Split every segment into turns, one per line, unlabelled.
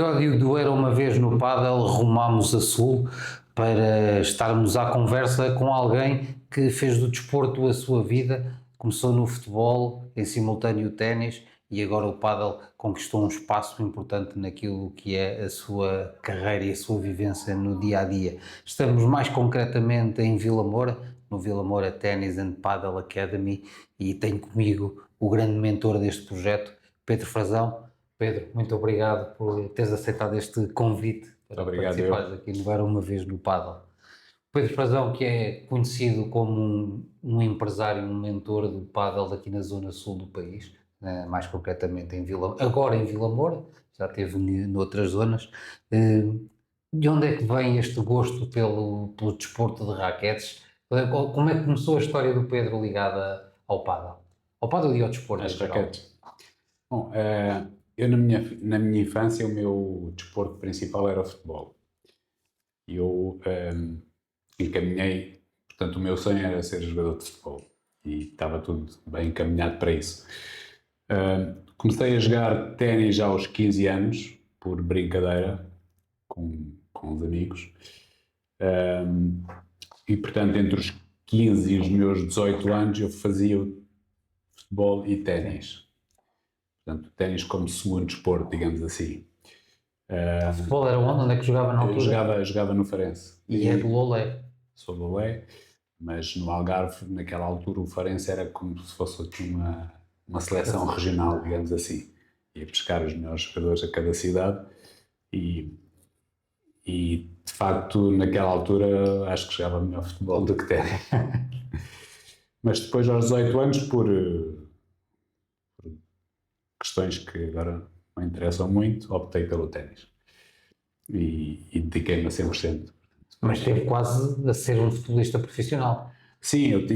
episódio do Era Uma Vez no Pádel, rumámos a sul para estarmos à conversa com alguém que fez do desporto a sua vida, começou no futebol, em simultâneo o ténis e agora o pádel conquistou um espaço importante naquilo que é a sua carreira e a sua vivência no dia-a-dia. Estamos mais concretamente em Vila Moura, no Vila Moura Tennis and Padel Academy, e tenho comigo o grande mentor deste projeto, Pedro Frazão. Pedro, muito obrigado por teres aceitado este convite para participares aqui no Era Uma Vez no Pádel. Pedro Frazão, que é conhecido como um empresário, um mentor do pádel aqui na zona sul do país, mais concretamente agora em Vila Moura, já esteve noutras zonas. De onde é que vem este gosto pelo desporto de raquetes? Como é que começou a história do Pedro ligada ao pádel? Ao pádel e ao desporto
às raquetes? Bom, eu na minha infância o meu desporto principal era o futebol. Eu encaminhei, portanto o meu sonho era ser jogador de futebol e estava tudo bem encaminhado para isso. Comecei a jogar ténis já aos 15 anos, por brincadeira, com os amigos. E portanto entre os 15 e os meus 18 anos eu fazia futebol e ténis. Portanto, ténis como segundo desporto, digamos assim.
O futebol era onde? Onde é que jogava na altura?
Eu jogava no Farense.
E é do Lolé?
Sou do Lolé, mas no Algarve, naquela altura, o Farense era como se fosse uma seleção regional, digamos assim. Ia pescar os melhores jogadores a cada cidade e de facto, naquela altura, acho que jogava melhor futebol do que ténis. Mas depois, aos 18 anos, por questões que agora não interessam muito, optei pelo ténis e dediquei-me a 100%.
Mas teve quase a ser um futebolista profissional.
Sim, eu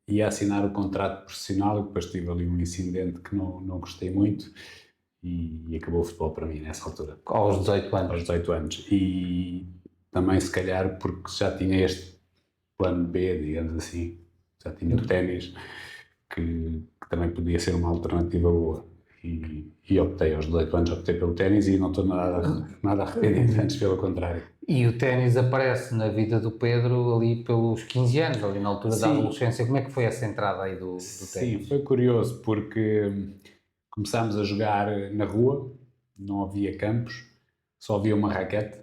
ia assinar o contrato profissional e depois tive ali um incidente que não gostei muito e acabou o futebol para mim nessa altura.
Aos 18 anos?
Aos 18 anos. E também, se calhar, porque já tinha este plano B, digamos assim, já tinha o ténis, que também podia ser uma alternativa boa. E optei aos 18 anos, optei pelo ténis e não estou nada arrependido, antes pelo contrário.
E o ténis aparece na vida do Pedro ali pelos 15 anos, ali na altura da adolescência. Como é que foi essa entrada aí do ténis?
Sim, foi curioso porque começámos a jogar na rua, não havia campos, só havia uma raquete.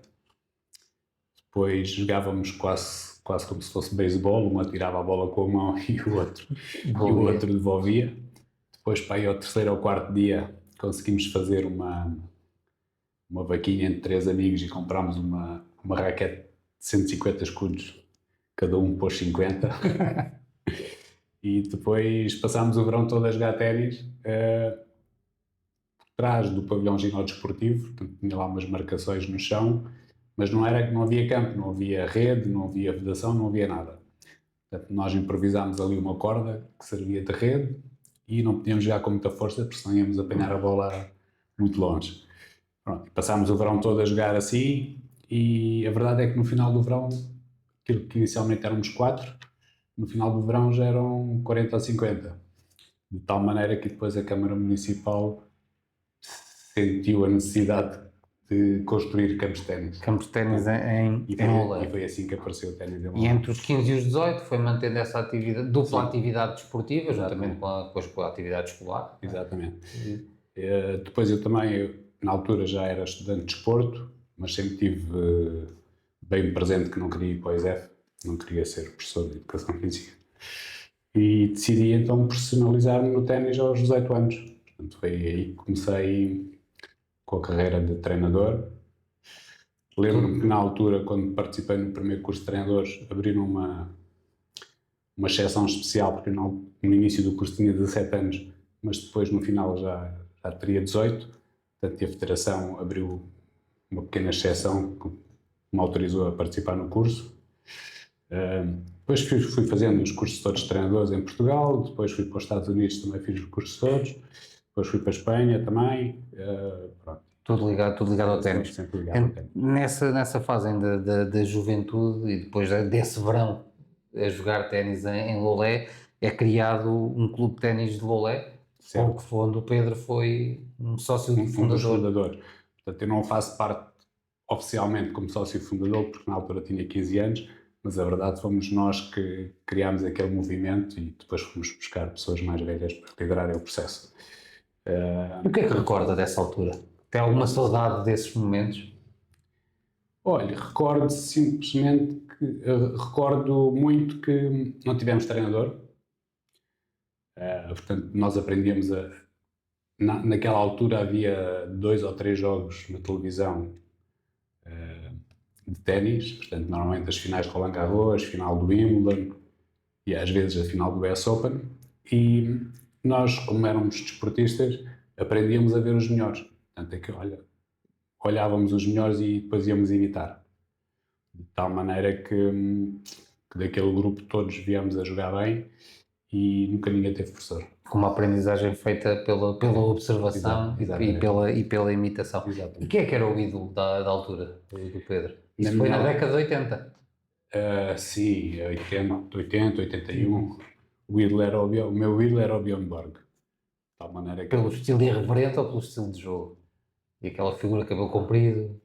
Depois jogávamos quase como se fosse beisebol, um atirava a bola com a mão e o outro devolvia. Depois, para aí ao terceiro ou quarto dia, conseguimos fazer uma vaquinha entre 3 amigos e comprámos uma raquete de 150 escudos, cada um pôs 50. E depois passámos o verão todo a jogar ténis por trás do pavilhão ginódesportivo, portanto tinha lá umas marcações no chão, mas não havia campo, não havia rede, não havia vedação, não havia nada. Portanto, nós improvisámos ali uma corda que servia de rede e não podíamos jogar com muita força porque senão íamos apanhar a bola muito longe. Pronto, passámos o verão todo a jogar assim e a verdade é que no final do verão, aquilo que inicialmente éramos 4, no final do verão já eram 40 ou 50. De tal maneira que depois a Câmara Municipal sentiu a necessidade de construir campos de ténis.
Campos de ténis em Lolé.
E foi assim que apareceu o ténis em Lolé.
E entre os 15 e os 18 foi mantendo essa dupla atividade desportiva, juntamente com a atividade escolar.
Exatamente. Depois eu também, na altura já era estudante de desporto, mas sempre tive bem presente que não queria ir para o ISEF, não queria ser professor de Educação Física. E decidi então profissionalizar-me no ténis aos 18 anos. Portanto, foi aí que comecei com a carreira de treinador. Lembro-me que na altura, quando participei no primeiro curso de treinadores, abriram uma exceção especial, porque no início do curso tinha 17 anos, mas depois no final já teria 18. Portanto, a Federação abriu uma pequena exceção que me autorizou a participar no curso. Depois fui fazendo os cursos todos de treinadores em Portugal, depois fui para os Estados Unidos, também fiz os cursos todos, depois fui para a Espanha também. Pronto.
Tudo ligado ao ténis.
Sempre ligado ao ténis.
Nessa fase ainda da juventude e depois desse verão a jogar ténis em Lolé, é criado um clube de ténis de Lolé? Certo. Onde o Pedro foi um sócio
Um dos fundadores. Portanto, eu não faço parte oficialmente como sócio fundador, porque na altura tinha 15 anos, mas a verdade fomos nós que criámos aquele movimento e depois fomos buscar pessoas mais velhas para liderarem o processo.
E o que é que recorda dessa altura? Tem alguma saudade desses momentos?
Olha, recordo simplesmente recordo muito que não tivemos treinador. Portanto, nós aprendíamos naquela altura havia 2 ou 3 jogos na televisão de ténis, portanto, normalmente as finais de Roland Garros, final do Wimbledon e às vezes a final do US Open, e nós, como éramos desportistas, aprendíamos a ver os melhores. Portanto, é que, olhávamos os melhores e depois íamos imitar. De tal maneira que daquele grupo todos viemos a jogar bem e nunca ninguém teve professor.
Com uma aprendizagem feita pela observação e pela imitação.
Exatamente.
E quem é que era o ídolo da altura, do Pedro? Isso foi na década de 80?
Sim, 80, 81. O meu ídolo era o Bjorn Borg. De tal maneira que...
Pelo estilo irreverente ou pelo estilo de jogo? E aquela figura de cabelo comprido?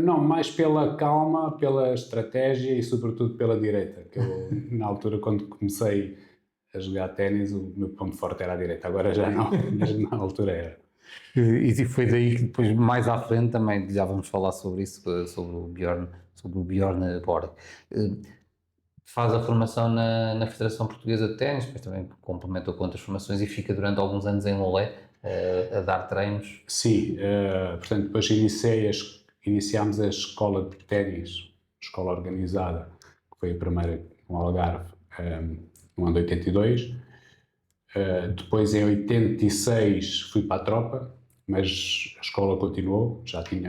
Não, mais pela calma, pela estratégia e sobretudo pela direita. Que eu, na altura, quando comecei a jogar ténis, o meu ponto forte era a direita. Agora já não, mas na altura era.
E foi daí que depois, mais à frente, também já vamos falar sobre isso, sobre o Bjorn Borg. Faz a formação na Federação Portuguesa de Ténis, depois também complementou com outras formações e fica durante alguns anos em Lolé a dar treinos.
Sim, portanto, depois iniciámos a escola de ténis, escola organizada, que foi a primeira no Algarve, no ano de 82. Depois, em 86, fui para a tropa, mas a escola continuou,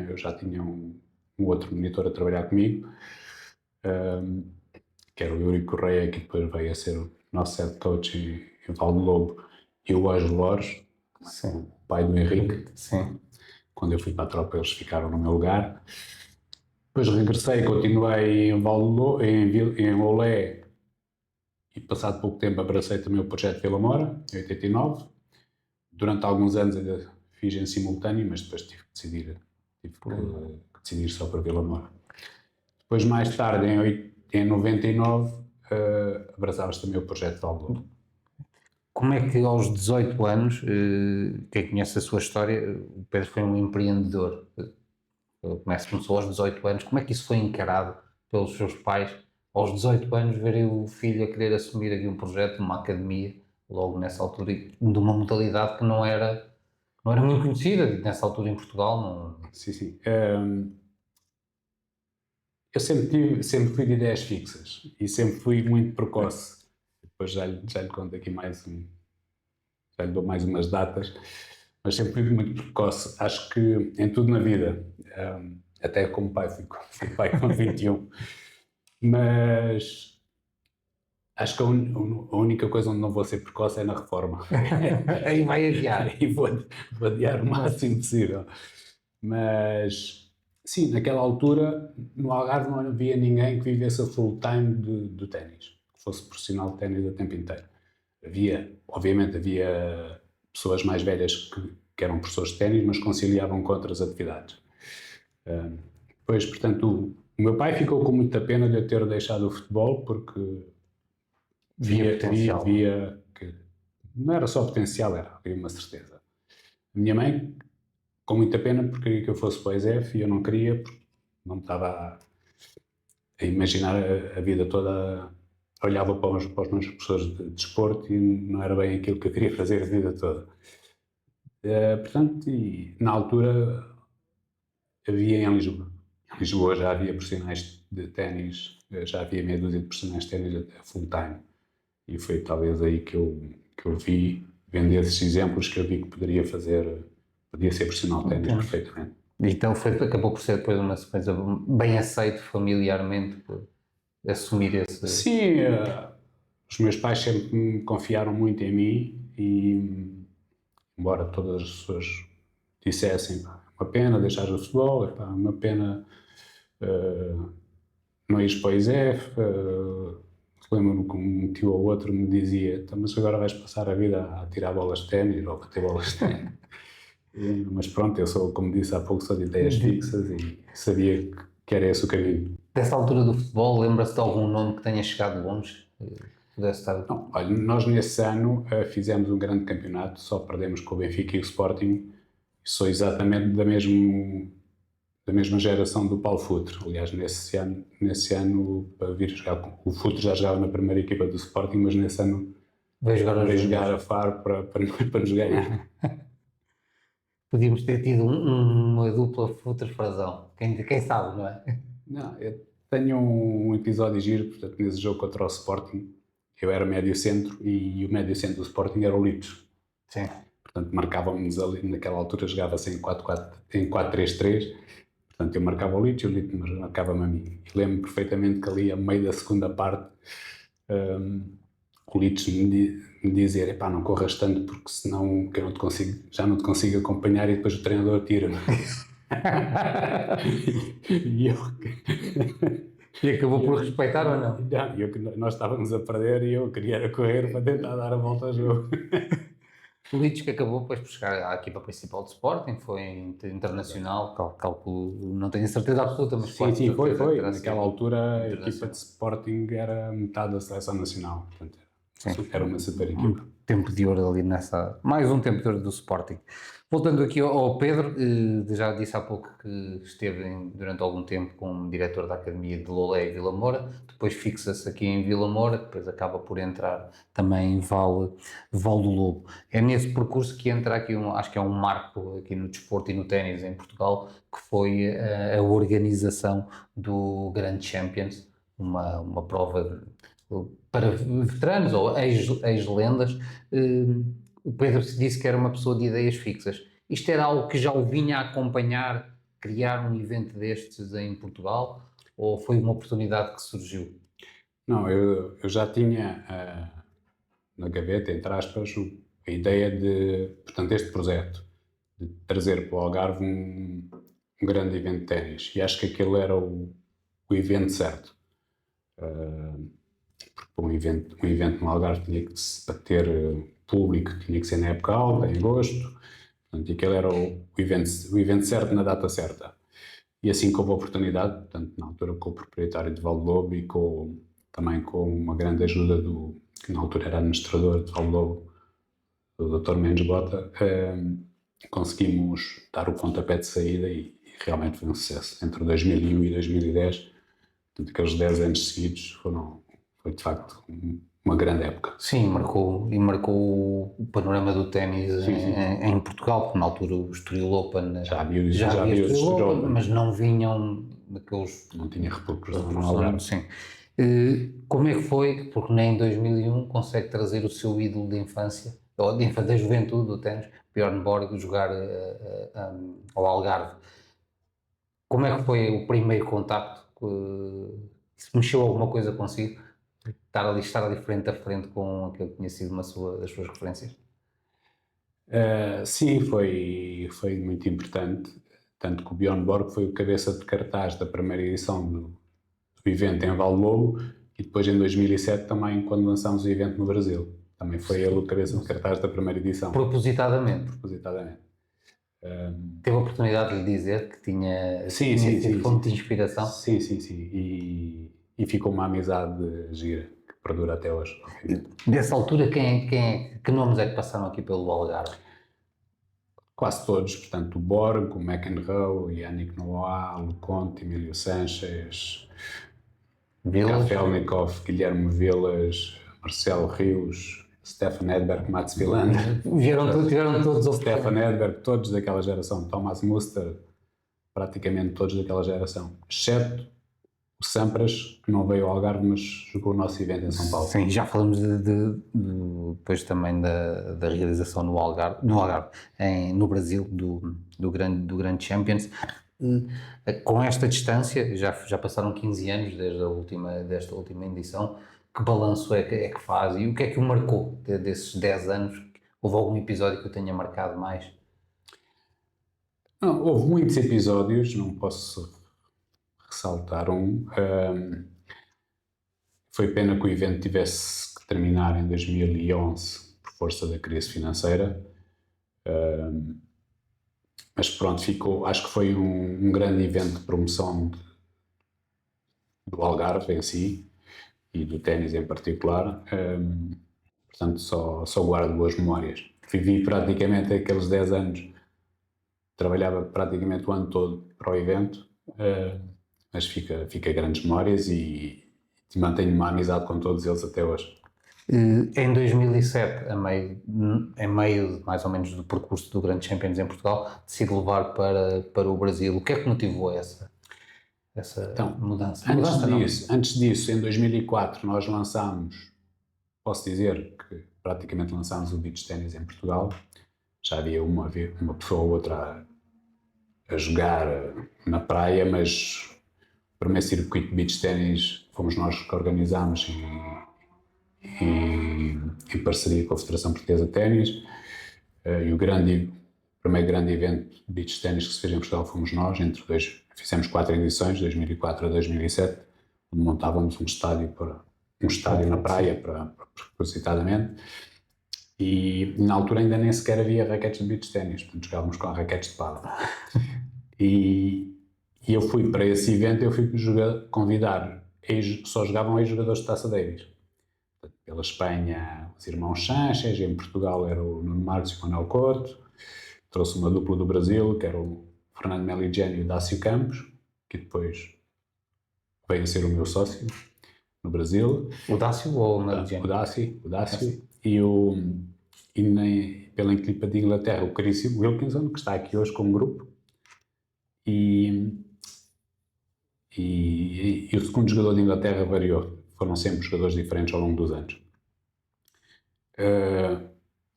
eu já tinha um outro monitor a trabalhar comigo, que era o Yuri Correia, que depois veio a ser o nosso head coach em Valde Lobo, e o Ângelo Lores, o pai do Henrique.
Sim.
Quando eu fui para a tropa, eles ficaram no meu lugar. Depois regressei, continuei em Olé, e passado pouco tempo abracei também o projeto Vila Mora, em 89. Durante alguns anos ainda fiz em simultâneo, mas depois tive que decidir só para Vila Mora. Depois, mais tarde, em 99, abraçámos também o projeto Valdo.
Como é que aos 18 anos, quem conhece a sua história, o Pedro foi um empreendedor, começou aos 18 anos, como é que isso foi encarado pelos seus pais, aos 18 anos, verem o filho a querer assumir aqui um projeto, uma academia, logo nessa altura, de uma modalidade que não era muito conhecida, nessa altura em Portugal? Não...
Sim. Eu sempre fui de ideias fixas e sempre fui muito precoce. Depois já lhe conto aqui já lhe dou mais umas datas, mas sempre fui muito precoce. Acho que em tudo na vida, até como pai, fui pai com 21, mas acho que a única coisa onde não vou ser precoce é na reforma.
Aí vai adiar.
E vou adiar o máximo possível. Mas, sim, naquela altura, no Algarve não havia ninguém que vivesse a full time do ténis, que fosse profissional de ténis a tempo inteiro. Obviamente havia pessoas mais velhas que eram professores de ténis, mas conciliavam com outras atividades. Depois, portanto, o meu pai ficou com muita pena de eu ter deixado o futebol, porque via que não era só potencial, havia uma certeza. A minha mãe, com muita pena, porque queria que eu fosse para o ESEF e eu não queria, porque não me estava a imaginar a vida toda. Olhava para os meus professores de desporto e não era bem aquilo que eu queria fazer a vida toda. Portanto, e na altura havia em Lisboa. Em Lisboa já havia profissionais de ténis, já havia meia dúzia de profissionais de ténis até full time. E foi talvez aí que eu vi, vendo esses exemplos, que eu vi que podia ser profissional de ténis perfeitamente.
Então acabou por ser depois uma sequência bem aceito familiarmente, por assumir esse...
Sim, os meus pais sempre me confiaram muito em mim e, embora todas as pessoas dissessem, uma pena deixar o futebol, uma pena não ires para o ISEF, lembro-me que um tio ou outro me dizia: então, mas agora vais passar a vida a tirar bolas de ténis ou a bater bolas de ténis. Mas pronto, eu sou, como disse há pouco, sou de ideias fixas e sabia que era esse o caminho.
Dessa altura do futebol, lembra-se de algum nome que tenha chegado longe? Pudesse estar...
Não, olha, nós nesse ano fizemos um grande campeonato, só perdemos com o Benfica e o Sporting. Sou exatamente da mesma geração do Paulo Futre. Aliás, nesse ano para vir jogar, o Futre já jogava na primeira equipa do Sporting, mas nesse ano
veio
jogar a Faro para nos ganhar.
Podíamos ter tido uma dupla Futre-Frazão. Quem sabe, não é?
Não, eu tenho um episódio giro, portanto, nesse jogo contra o Sporting, eu era médio-centro e o médio-centro do Sporting era o Litos.
Sim.
Portanto, marcávamos ali, naquela altura jogava-se em 4-4-3-3, portanto, eu marcava o Litos e o Litos marcava-me a mim. E lembro perfeitamente que ali, a meio da segunda parte, o Litos me dizer: epá, não corras tanto porque senão que eu já não te consigo acompanhar e depois o treinador tira-me.
E acabou por respeitar ou não?
Nós estávamos a perder e eu queria correr para tentar dar a volta ao jogo.
O Leeds que acabou depois por chegar à equipa principal de Sporting, foi internacional, calculo, não tenho certeza absoluta, mas
sim, foi. Naquela altura a equipa de Sporting era metade da seleção nacional, portanto era uma super equipa.
Tempo de ouro ali mais um tempo de ouro do Sporting. Voltando aqui ao Pedro, já disse há pouco que esteve durante algum tempo como diretor da Academia de Lolé e Vila Moura, depois fixa-se aqui em Vila Moura, depois acaba por entrar também em Val do Lobo. É nesse percurso que entra aqui, acho que é um marco aqui no desporto e no ténis em Portugal, que foi a organização do Grand Champions, uma prova para veteranos ou ex-lendas. O Pedro disse que era uma pessoa de ideias fixas. Isto era algo que já o vinha a acompanhar, criar um evento destes em Portugal, ou foi uma oportunidade que surgiu?
Não, eu já tinha na gaveta, entre aspas, a ideia de, portanto, este projeto, de trazer para o Algarve um grande evento de ténis. E acho que aquele era o evento certo. Porque um evento no Algarve tinha que ter público, tinha que ser na época alta, em agosto. Portanto, aquele era o evento certo na data certa. E assim que houve a oportunidade, portanto, na altura com o proprietário de Val do Lobo e também com uma grande ajuda que na altura era administrador de Val do Lobo, o Dr. Mendes Bota, conseguimos dar o pontapé de saída e realmente foi um sucesso. Entre 2001 e 2010, portanto, aqueles 10 anos seguidos foi de facto uma grande época.
Sim, marcou o panorama do ténis em Portugal, porque na altura o Estoril Open já havia o Estoril Open, mas não vinham daqueles...
Não tinha repercussão no Algarve.
Sim. Como é que foi, porque nem em 2001 consegue trazer o seu ídolo de infância, ou da juventude do ténis, Bjorn Borg, jogar ao Algarve? Como é que foi o primeiro contacto? Se mexeu alguma coisa consigo? Estar ali frente a frente com aquilo que tinha sido das suas referências?
Sim, foi muito importante, tanto que o Bjorn Borg foi o cabeça de cartaz da primeira edição do evento em Val do Lobo e depois em 2007 também, quando lançámos o evento no Brasil, também foi ele o cabeça de cartaz da primeira edição.
Propositadamente?
Propositadamente.
Teve a oportunidade de lhe dizer que tinha fonte de inspiração?
Sim, e ficou uma amizade gira, que perdura até hoje.
Dessa altura, que nomes é que passaram aqui pelo Algarve?
Quase todos, portanto, o Borg, o McEnroe, Yannick Noah, o Conte, Emílio Sanches, Kafelnikov, Guilherme Vilas, Marcelo Rios, Stefan Edberg, Mats Wilander.
Tiveram todos
Stefan Edberg, todos daquela geração. Thomas Muster, praticamente todos daquela geração. Exceto o Sampras, que não veio ao Algarve, mas jogou o nosso evento em São Paulo.
Sim, já falamos depois também da realização no Algarve, no Brasil, do grande Champions. Com esta distância, já passaram 15 anos desta última edição, que balanço é que faz e o que é que o marcou desses 10 anos? Houve algum episódio que o tenha marcado mais?
Não, houve muitos episódios, não posso ressaltar um. Foi pena que o evento tivesse que terminar em 2011 por força da crise financeira. Mas pronto, acho que foi um grande evento de promoção do Algarve em si e do ténis em particular. Portanto, só guardo boas memórias. Vivi praticamente aqueles 10 anos, trabalhava praticamente o ano todo para o evento, mas fica grandes memórias e mantenho uma amizade com todos eles até hoje.
Em 2007, em meio mais ou menos do percurso do Grande Champions em Portugal, decidi levar para o Brasil. O que é que motivou essa mudança?
Antes disso, em 2004, nós lançámos, posso dizer que praticamente lançámos o beach tennis em Portugal. Já havia uma pessoa ou outra a jogar na praia, mas o primeiro circuito de beach tennis fomos nós que organizámos em parceria com a Federação Portuguesa de Ténis, e o primeiro grande evento de beach tennis que se fez em Portugal fomos nós, fizemos 4 edições, 2004 a 2007, onde montávamos um estádio na praia, propositadamente, e na altura ainda nem sequer havia raquetes de beach tennis, portanto jogávamos com raquetes de pádel. E eu fui para esse evento, convidar, só jogavam ex-jogadores de Taça Davis. Pela Espanha, os irmãos Sánchez, em Portugal era o Nuno Marques e o Manuel Couto. Trouxe uma dupla do Brasil, que era o Fernando Meligeni e o Dácio Campos, que depois veio a ser o meu sócio no Brasil.
O Dácio ou o Meligeni?
O Dácio. Pela equipa de Inglaterra, o caríssimo Wilkinson, que está aqui hoje como grupo. E o segundo jogador de Inglaterra variou. Foram sempre jogadores diferentes ao longo dos anos.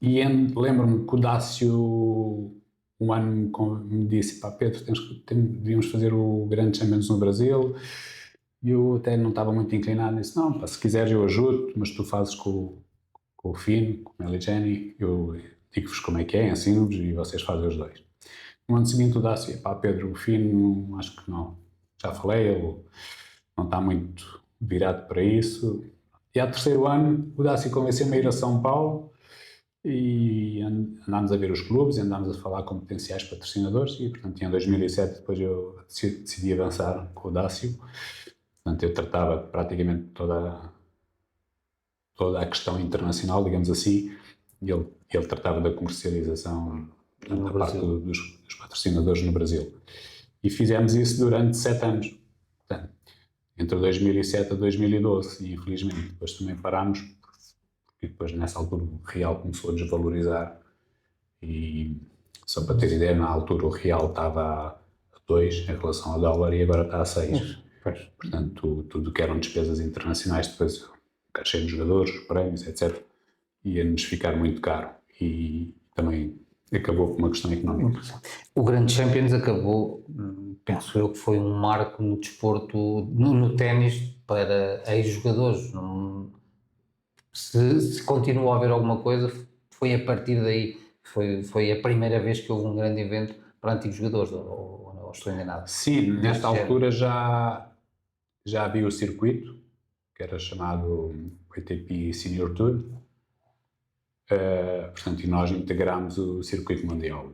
Lembro-me que o Dácio um ano me disse: pá, Pedro, devíamos fazer o Grande Champions no Brasil. E eu até não estava muito inclinado, disse: não, pá, se quiseres eu ajudo, mas tu fazes com o Fino, com o Meligeni, eu digo-vos como é que é, ensino-vos e vocês fazem os dois. No ano seguinte o Dácio: pá, Pedro, o Fino, acho que não, já falei, ele não está muito virado para isso. E ao terceiro ano o Dácio convenceu-me a ir a São Paulo e andámos a ver os clubes, andámos a falar com potenciais patrocinadores e, portanto, em 2007 depois eu decidi avançar com o Dácio. Portanto, eu tratava praticamente toda a questão internacional, digamos assim, e ele tratava da comercialização, da parte dos patrocinadores no Brasil. E fizemos isso durante 7 anos. Portanto, entre 2007 a 2012, e infelizmente depois também parámos, porque depois nessa altura o real começou a desvalorizar, e só para ter ideia, na altura o real estava a 2 em relação ao dólar e agora está a 6. Portanto, tudo que eram despesas internacionais, depois cachê de jogadores, prémios, etc., ia-nos ficar muito caro, e também acabou com uma questão económica.
O Grande Champions acabou, penso eu, que foi um marco no desporto, no ténis, para ex-jogadores. Se continua a haver alguma coisa, foi a partir daí, foi a primeira vez que houve um grande evento para antigos jogadores, ou estou enganado?
Sim, nesta altura já havia o circuito, que era chamado ATP Senior Tour. Portanto, e nós integramos o circuito mundial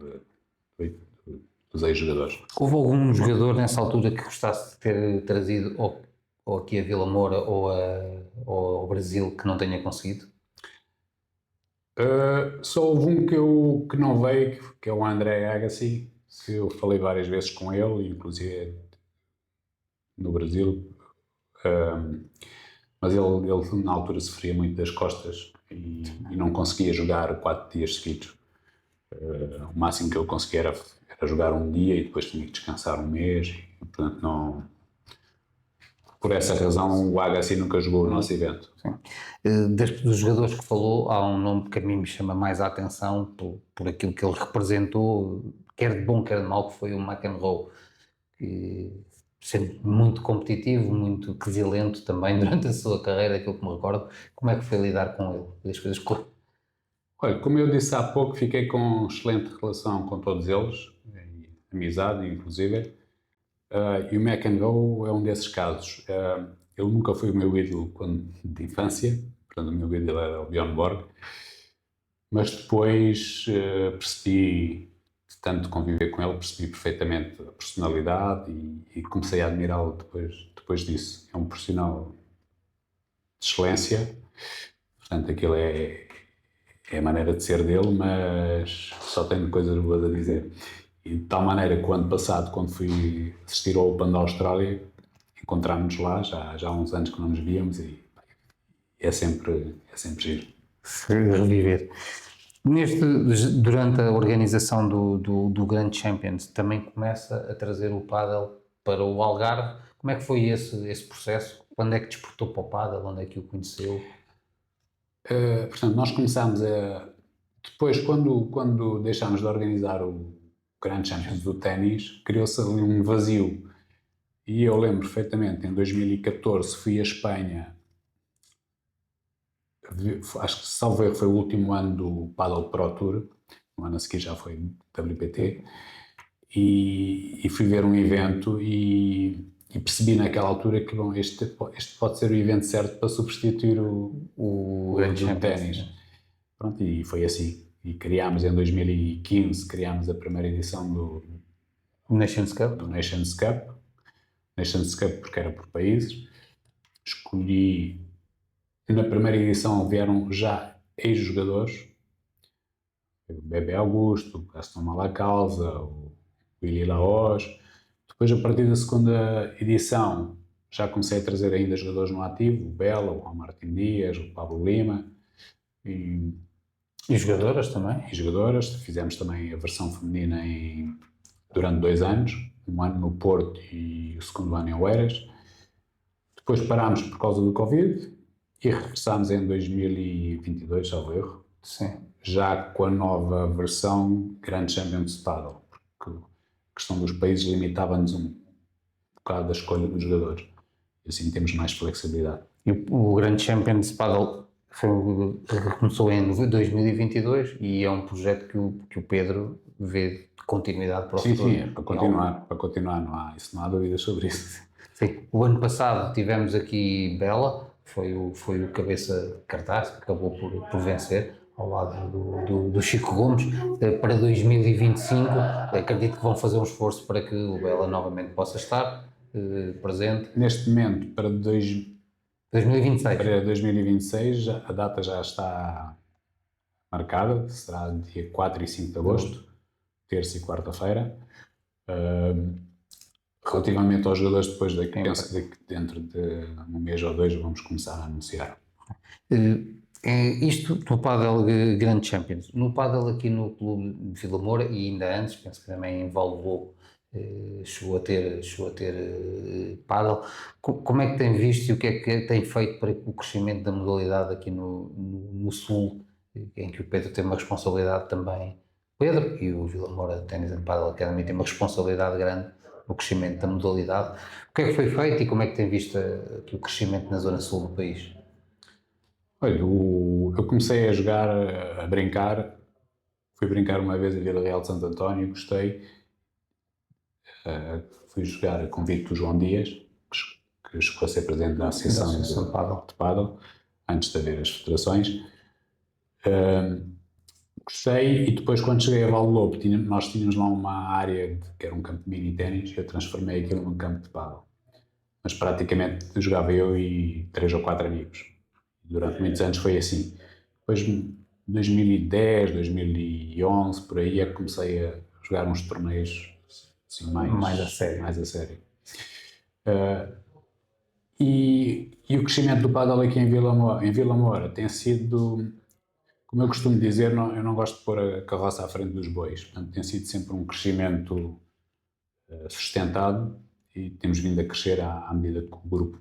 dos ex-jogadores.
Houve algum jogador nessa altura que gostasse de ter trazido ou aqui a Vila Moura ou ao Brasil que não tenha conseguido?
Só houve um que não veio, que é o André Agassi, que eu falei várias vezes com ele, inclusive no Brasil, mas ele na altura sofria muito das costas e não conseguia jogar 4 dias seguidos. O máximo que ele conseguia era jogar um dia e depois tinha que descansar um mês, e, portanto não... Por essa razão o Agassi nunca jogou o nosso evento.
Dos jogadores que falou, há um nome que a mim me chama mais a atenção por aquilo que ele representou, quer de bom quer de mau, que foi o McEnroe, que sendo muito competitivo, muito quesilento também durante a sua carreira, aquilo que me recordo. Como é que foi lidar com ele? As coisas
Olha, como eu disse há pouco, fiquei com excelente relação com todos eles, amizade inclusive, e o McEnroe é um desses casos. Ele nunca foi o meu ídolo de infância, portanto, o meu ídolo era o Bjorn Borg, mas depois percebi, de tanto conviver com ele, percebi perfeitamente a personalidade e comecei a admirá-lo depois disso. É um profissional de excelência, portanto, aquilo é a maneira de ser dele, mas só tenho coisas boas a dizer. E de tal maneira que o ano passado, quando fui assistir ao Open da Austrália, encontrámos-nos lá, já há uns anos que não nos víamos e é sempre giro.
Reviver. Durante a organização do Grand Champions, também começa a trazer o pádel para o Algarve. Como é que foi esse processo? Quando é que despertou para o pádel? Onde é que o conheceu?
Portanto, nós começámos a... Depois, quando deixámos de organizar o Grand Champions do ténis, criou-se ali um vazio. E eu lembro perfeitamente, em 2014 fui à Espanha, acho que salvo erro foi o último ano do Paddle Pro Tour, o ano a seguir já foi WPT, e fui ver um evento e percebi naquela altura que bom, este pode ser o evento certo para substituir o
Grand
do ténis. Pronto, e foi assim. E criámos em 2015, criámos a primeira edição do
Nations Cup.
Nations Cup. Nations Cup porque era por países. Escolhi, na primeira edição vieram já ex-jogadores, o Bebe Augusto, o Gaston Malacausa, o Willy Laos. Depois, a partir da segunda edição, já comecei a trazer ainda jogadores no ativo, o Bela, o Juan Martín Dias, o Pablo Lima
E jogadoras também?
e jogadoras. Fizemos também a versão feminina durante 2 anos, um ano no Porto e o segundo ano em Oeiras. Depois parámos por causa do Covid e regressámos em 2022, salvo erro,
Sim.
já com a nova versão Grand Champions de Paddle, porque a questão dos países limitava-nos um bocado da escolha dos jogadores. E assim temos mais flexibilidade.
E o Grand Champions de Paddle começou em 2022 e é um projeto que o Pedro vê de continuidade para o futuro.
Sim, é para continuar, não há dúvidas sobre isso.
Sim. O ano passado tivemos aqui Bela, foi o cabeça de cartaz que acabou por vencer ao lado do Chico Gomes. Para 2025 acredito que vão fazer um esforço para que o Bela novamente possa estar presente.
Neste momento, para
2026.
2026, a data já está marcada, será dia 4 e 5 de agosto, terça e quarta-feira. Relativamente aos jogadores, depois penso que dentro de um mês ou 2 vamos começar a anunciar.
Isto no Padel Grand Champions, no Padel aqui no Clube de Vila Moura e ainda antes, penso que também em Valvô chegou a ter Padel. Como é que tem visto e o que é que tem feito para o crescimento da modalidade aqui no Sul, em que o Pedro tem uma responsabilidade também, Pedro e o Vila Moura Tennis and Padel Academy tem uma responsabilidade grande no crescimento da modalidade. O que é que foi feito e como é que tem visto aqui o crescimento na zona sul do país?
Olha, eu comecei a jogar, a brincar, fui brincar uma vez a Vila Real de Santo António, gostei, fui jogar a convite do João Dias, que chegou a ser presidente da Associação de Padel, antes de haver as federações. Gostei e depois quando cheguei a Val Lobo nós tínhamos lá uma área que era um campo de mini-ténis e eu transformei aquilo num campo de pádel. Mas praticamente jogava eu e 3 ou 4 amigos. Durante muitos anos foi assim. Depois, em 2010, 2011, por aí é que comecei a jogar uns torneios assim, mais a sério. E o crescimento do pádel aqui em Vila Moura tem sido, como eu costumo dizer, eu não gosto de pôr a carroça à frente dos bois. Portanto, tem sido sempre um crescimento sustentado e temos vindo a crescer à medida que o grupo,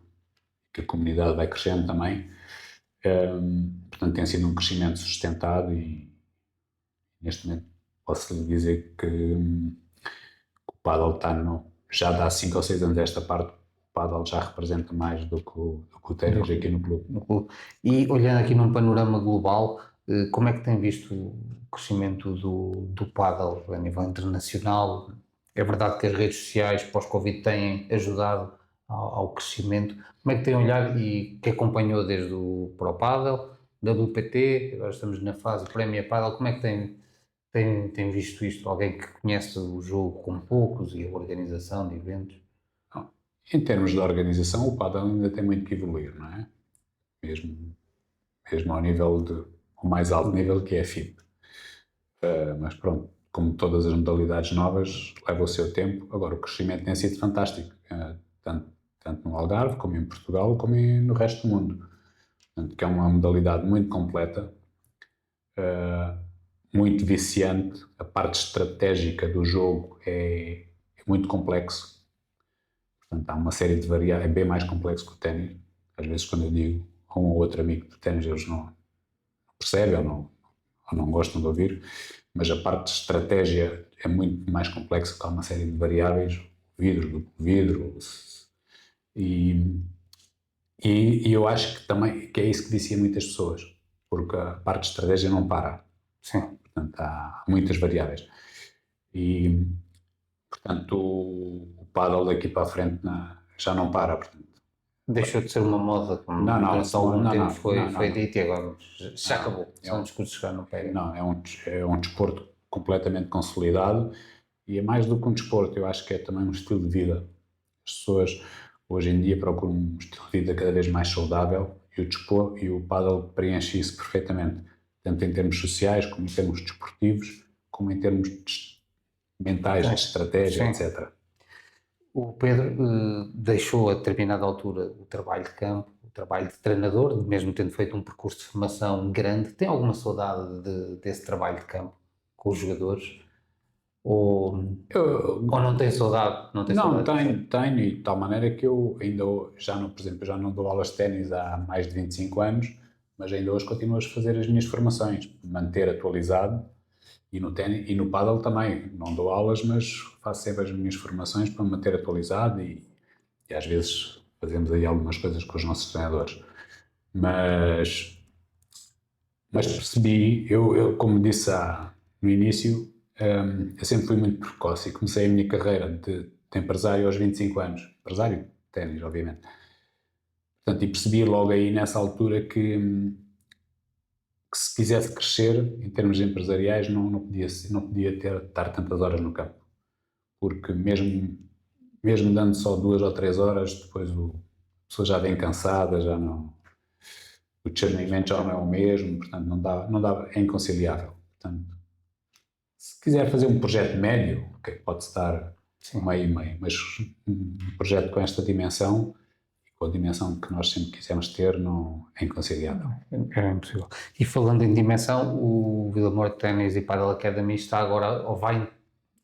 que a comunidade vai crescendo também. Portanto, tem sido um crescimento sustentado e neste momento posso lhe dizer que o pádel está já dá 5 ou 6 anos desta parte, o pádel já representa mais do que o ténis aqui no clube.
E olhando aqui num panorama global, como é que tem visto o crescimento do pádel a nível internacional? É verdade que as redes sociais pós-Covid têm ajudado ao crescimento. Como é que tem olhado e que acompanhou desde o Pro Padel, WPT, agora estamos na fase Premier Padel, como é que tem visto isto? Alguém que conhece o jogo com poucos e a organização de eventos?
Bom, em termos de organização, o Padel ainda tem muito que evoluir, não é? Mesmo ao nível ao mais alto nível que é a FIB. Mas pronto, como todas as modalidades novas, leva o seu tempo. Agora, o crescimento tem sido fantástico, tanto no Algarve, como em Portugal, como no resto do mundo. Portanto, que é uma modalidade muito completa, muito viciante. A parte estratégica do jogo é muito complexo. Portanto, há uma série de variáveis, é bem mais complexo que o ténis. Às vezes, quando eu digo a um ou outro amigo de ténis, eles não percebem ou não gostam de ouvir, mas a parte de estratégia é muito mais complexa, porque há uma série de variáveis, vidro, e eu acho que também que é isso que vicia muitas pessoas, porque a parte de estratégia não para.
Sim.
Portanto, há muitas variáveis. E, portanto, o paddle daqui para a frente já não para. Portanto,
Deixou de ser uma moda, como
Não,
durante algum tempo foi
não.
dito e agora já acabou. São discursos que já não pegam.
Não, é um desporto completamente consolidado e é mais do que um desporto, eu acho que é também um estilo de vida. As pessoas hoje em dia procuram um estilo de vida cada vez mais saudável e o desporto e o paddle preenche isso perfeitamente, tanto em termos sociais, como em termos desportivos, como em termos mentais, de estratégia,
Sim.
etc.
O Pedro deixou a determinada altura o trabalho de campo, o trabalho de treinador, mesmo tendo feito um percurso de formação grande. Tem alguma saudade desse trabalho de campo com os jogadores? Ou não tem saudade? Não tem
Não,
saudade?
tenho, e de tal maneira que eu ainda, por exemplo, já não dou aulas de ténis há mais de 25 anos, mas ainda hoje continuo a fazer as minhas formações, manter atualizado, e no ténis, e no pádel também, não dou aulas, mas faço sempre as minhas formações para me manter atualizado e às vezes fazemos aí algumas coisas com os nossos treinadores. Mas percebi, como disse no início, eu sempre fui muito precoce e comecei a minha carreira de empresário aos 25 anos. Empresário de ténis, obviamente. Portanto, e percebi logo aí nessa altura que se quisesse crescer em termos empresariais não podia estar tantas horas no campo. Porque mesmo dando só 2 ou 3 horas, depois a pessoa já vem cansada, já não, o discernimento já não é o mesmo, portanto não dá, é inconciliável. Portanto, se quiser fazer um projeto médio, okay, pode-se dar meio e meio, mas um projeto com esta dimensão, com a dimensão que nós sempre quisemos ter, não é inconciliável.
É impossível. E falando em dimensão, o Vila Moura Tennis e Padel Academy está agora,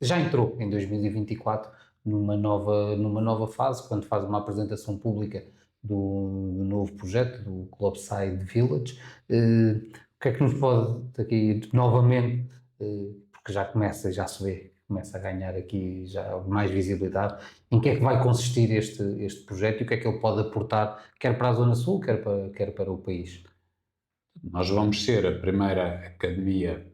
já entrou em 2024 numa nova fase, quando faz uma apresentação pública do novo projeto, do Clubside Village. O que é que nos pode aqui novamente, porque já se vê, começa a ganhar aqui já mais visibilidade, em que é que vai consistir este projeto e o que é que ele pode aportar, quer para a Zona Sul, quer para o país?
Nós vamos ser a primeira academia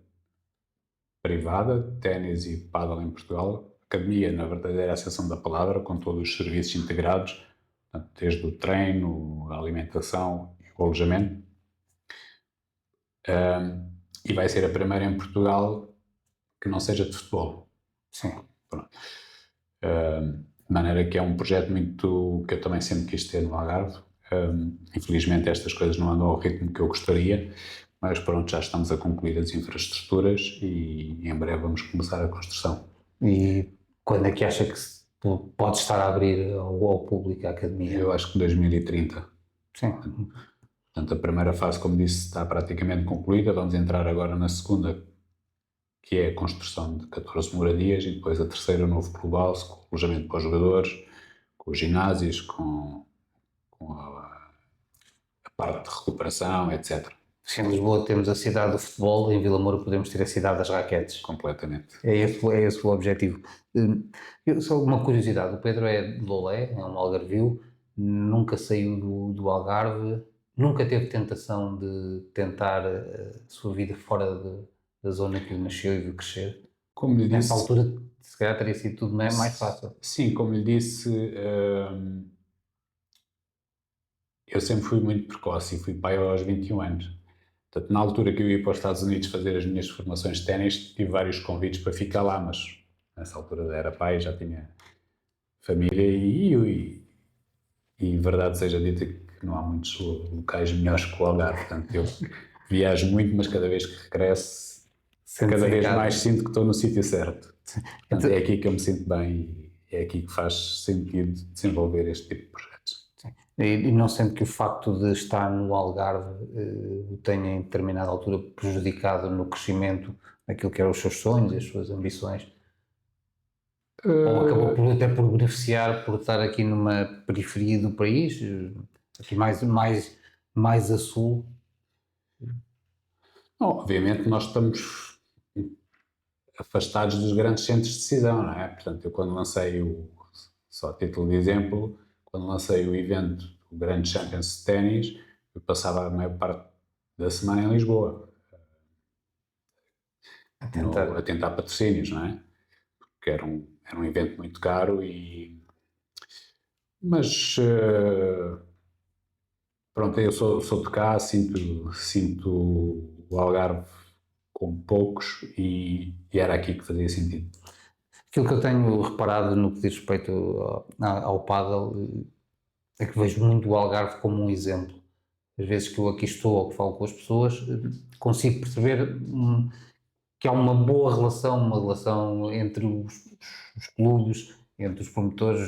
privada de ténis e pádel em Portugal. Academia, na verdadeira acessão da palavra, com todos os serviços integrados, desde o treino, a alimentação e o alojamento. E vai ser a primeira em Portugal que não seja de futebol.
Sim.
Pronto. De maneira que é um projeto muito que eu também sempre quis ter no Algarve. Infelizmente estas coisas não andam ao ritmo que eu gostaria, mas pronto, já estamos a concluir as infraestruturas e em breve vamos começar a construção.
E quando é que acha que pode estar a abrir ao público a academia?
Eu acho que 2030.
Sim.
Portanto, a primeira fase, como disse, está praticamente concluída. Vamos entrar agora na segunda, que é a construção de 14 moradias, e depois a terceira, o novo clubhouse, com alojamento para os jogadores, com os ginásios, com a parte de recuperação, etc.
Se em Lisboa temos a cidade do futebol, em Vila Moura podemos ter a cidade das raquetes.
Completamente.
É esse o objetivo. Só uma curiosidade, o Pedro é de Lolé, é um algarvio, nunca saiu do Algarve, nunca teve tentação de tentar a sua vida fora da zona que nasceu e de crescer.
Como lhe disse,
nessa altura, se calhar teria sido tudo mais fácil.
Sim, como lhe disse, eu sempre fui muito precoce e fui pai aos 21 anos. Portanto, na altura que eu ia para os Estados Unidos fazer as minhas formações de ténis, tive vários convites para ficar lá, mas nessa altura era pai, já tinha família e verdade seja dita que não há muitos locais melhores que o Algarve. Portanto, eu viajo muito, mas cada vez que regresso, cada vez mais sinto que estou no sítio certo. Portanto, é aqui que eu me sinto bem e é aqui que faz sentido desenvolver este tipo de projetos.
E não sente que o facto de estar no Algarve o tenha em determinada altura prejudicado no crescimento daquilo que eram os seus sonhos e as suas ambições? Ou acabou até por beneficiar por estar aqui numa periferia do país, aqui mais a sul?
Não, obviamente nós estamos afastados dos grandes centros de decisão, não é? Portanto, eu quando lancei só a título de exemplo, quando lancei o evento, o Grande Champions de Ténis, eu passava a maior parte da semana em Lisboa, a tentar patrocínios, não é? Porque era um evento muito caro mas pronto, eu sou de cá, sinto o Algarve com poucos e era aqui que fazia sentido.
Aquilo que eu tenho reparado no que diz respeito ao pádel é que vejo muito o Algarve como um exemplo. Às vezes que eu aqui estou ou que falo com as pessoas, consigo perceber que há uma boa relação, uma relação entre os clubes, entre os promotores.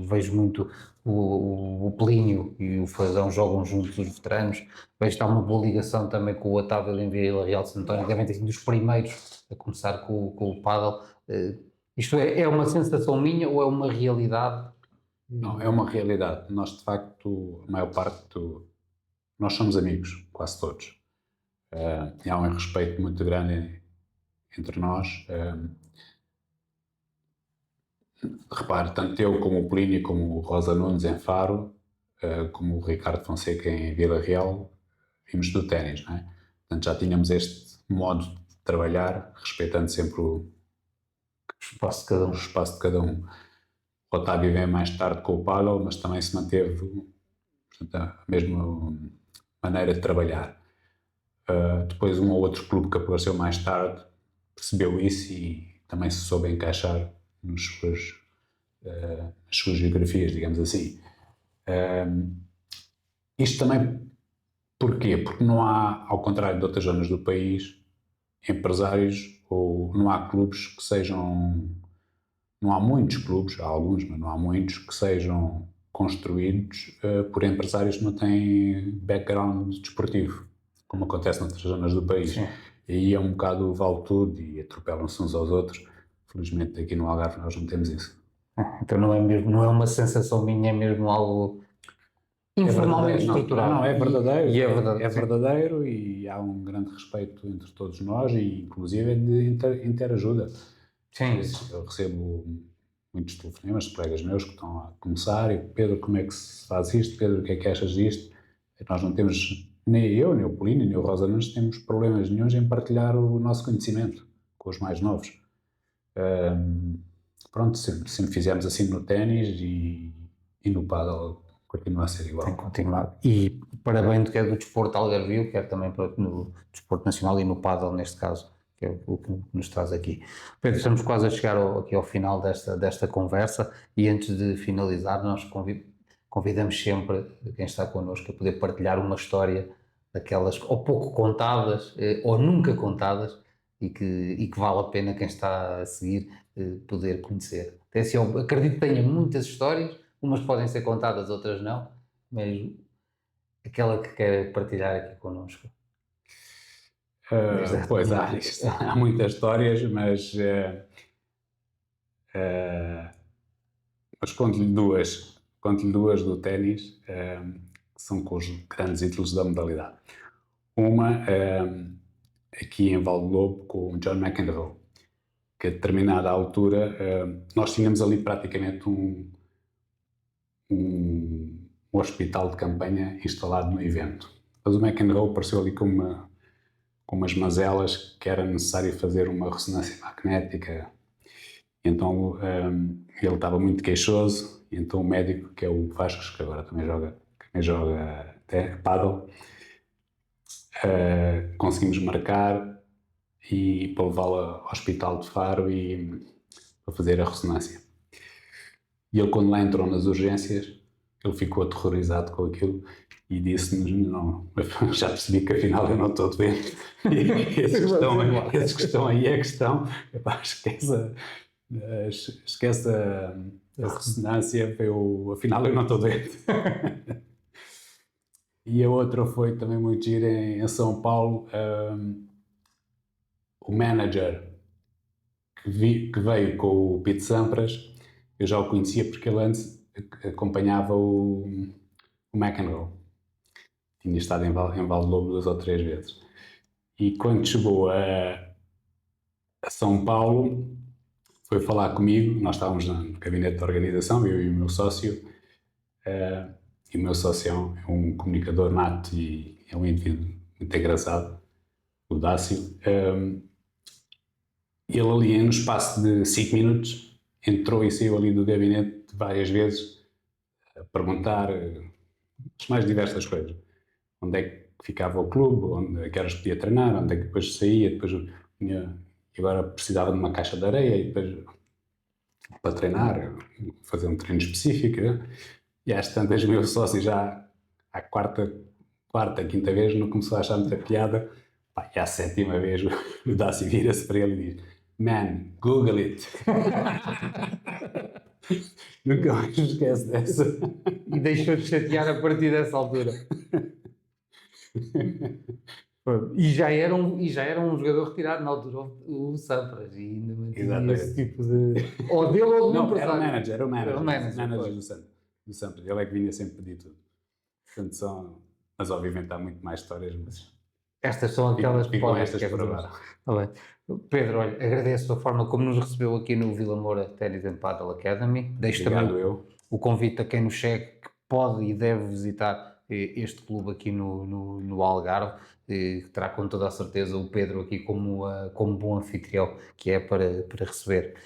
Vejo muito o Plínio e o Fazão jogam juntos, os veteranos. Vejo que há uma boa ligação também com o Otávio em Vila Real de Santo António, devem ter sido dos primeiros a começar com o pádel. Isto é uma sensação minha ou é uma realidade?
Não, é uma realidade. Nós, de facto, a maior parte nós somos amigos, quase todos. E há um respeito muito grande entre nós. Repare, tanto eu como o Plínio, como o Rosa Nunes em Faro, como o Ricardo Fonseca em Vila Real, vimos do ténis, não é? Portanto, já tínhamos este modo de trabalhar, respeitando sempre o
espaço de cada um.
O espaço de cada um. O Otávio vem mais tarde com o pádel, mas também se manteve, portanto, a mesma maneira de trabalhar. Depois um ou outro clube que apareceu mais tarde percebeu isso e também se soube encaixar nas suas geografias, digamos assim. Isto também porquê? Porque não há, ao contrário de outras zonas do país, empresários ou não há clubes que sejam... Não há muitos clubes, há alguns, mas não há muitos, que sejam construídos por empresários que não têm background desportivo, como acontece noutras zonas do país.
Sim.
E aí é um bocado vale tudo e atropelam-se uns aos outros. Felizmente aqui no Algarve nós não temos isso.
Então não é uma sensação minha, é mesmo algo informalmente estruturado.
Não, é verdadeiro.
E é verdade,
é verdadeiro e há um grande respeito entre todos nós e inclusive é de interajuda.
Sim.
Eu recebo muitos telefonemas de colegas meus que estão a começar e Pedro, como é que se faz isto? Pedro, o que é que achas disto? Nós não temos, nem eu, nem o Polino, nem o Rosa Nunes, temos problemas nenhuns em partilhar o nosso conhecimento com os mais novos. Pronto, sempre fizemos assim no ténis e no pádel continua a ser igual.
Tem continuado. E parabéns quer do desporto algarvio, quer também no desporto nacional e no pádel neste caso, que é o que nos traz aqui. Pedro, estamos quase a chegar aqui ao final desta conversa e antes de finalizar nós convidamos sempre quem está connosco a poder partilhar uma história daquelas ou pouco contadas ou nunca contadas e que vale a pena quem está a seguir poder conhecer. Até assim, eu acredito que tenha muitas histórias, umas podem ser contadas, outras não, mas aquela que quer partilhar aqui connosco.
Pois há muitas histórias, mas conto-lhe duas do ténis, que são com os grandes ídolos da modalidade. Uma, aqui em Valdelobo, com o John McEnroe, que a determinada altura nós tínhamos ali praticamente um hospital de campanha instalado no evento. Mas o McEnroe apareceu ali com umas mazelas que era necessário fazer uma ressonância magnética. Então ele estava muito queixoso, e então o médico, que é o Vascos, que agora também joga também joga até paddle. Conseguimos marcar e para levá-lo ao hospital de Faro e para fazer a ressonância. E ele, quando lá entrou nas urgências, ele ficou aterrorizado com aquilo e disse-nos: não, já percebi que afinal eu não estou doente. E esses que estão aí é a questão. Epá, esquece a ressonância, afinal eu não estou doente. E a outra foi também muito gira em São Paulo. O manager que veio com o Pete Sampras, eu já o conhecia porque ele antes acompanhava o McEnroe. Tinha estado em Val-de-Lobo 2 ou 3 vezes. E quando chegou a São Paulo, foi falar comigo. Nós estávamos no gabinete de organização, eu e o meu sócio. E o meu sócio é um comunicador nato e é um indivíduo muito engraçado, o Dácio. Ele ali, no espaço de 5 minutos, entrou e saiu ali do gabinete várias vezes a perguntar as mais diversas coisas. Onde é que ficava o clube, onde é que horas podia treinar, onde é que depois saía, depois vinha, e agora precisava de uma caixa de areia e depois para treinar, fazer um treino específico. E às tantas, o meu sócio já à quarta, quinta vez não começou a achar muita piada. Pá, e à 7ª vez o Dácio vira-se para ele e diz: Man, Google it. Nunca mais me esquece dessa.
E deixou de chatear a partir dessa altura. E já era um jogador retirado na altura, o Sampras, e ainda mantinha esse tipo de... Ou dele ou do
Não,
empresário.
era o manager do Sampras. Ele é que vinha sempre pedir tudo. Portanto, mas obviamente há muito mais histórias, mas...
Estas são aquelas que podem
estas por agora.
Pedro, olha, agradeço a forma como nos recebeu aqui no Vila Moura Tennis and Paddle Academy. Deixo também o convite a quem nos segue que pode e deve visitar este clube aqui no Algarve, que terá com toda a certeza o Pedro aqui como bom anfitrião que é para receber.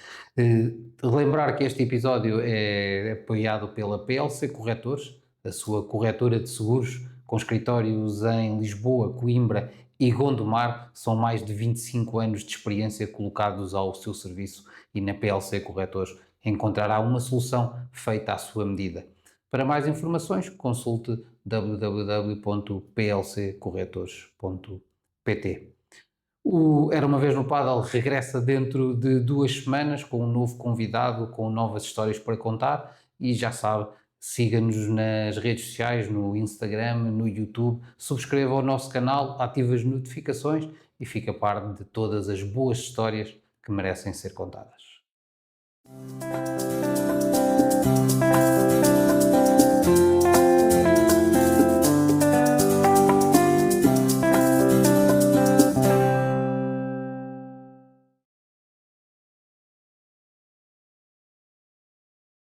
Lembrar que este episódio é apoiado pela PLC Corretores, a sua corretora de seguros, com escritórios em Lisboa, Coimbra e Gondomar. São mais de 25 anos de experiência colocados ao seu serviço e na PLC Corretores encontrará uma solução feita à sua medida. Para mais informações, consulte www.plccorretores.pt. O Era uma vez no Paddle regressa dentro de 2 semanas com um novo convidado, com novas histórias para contar e já sabe, siga-nos nas redes sociais, no Instagram, no YouTube, subscreva o nosso canal, ative as notificações e fique a par de todas as boas histórias que merecem ser contadas.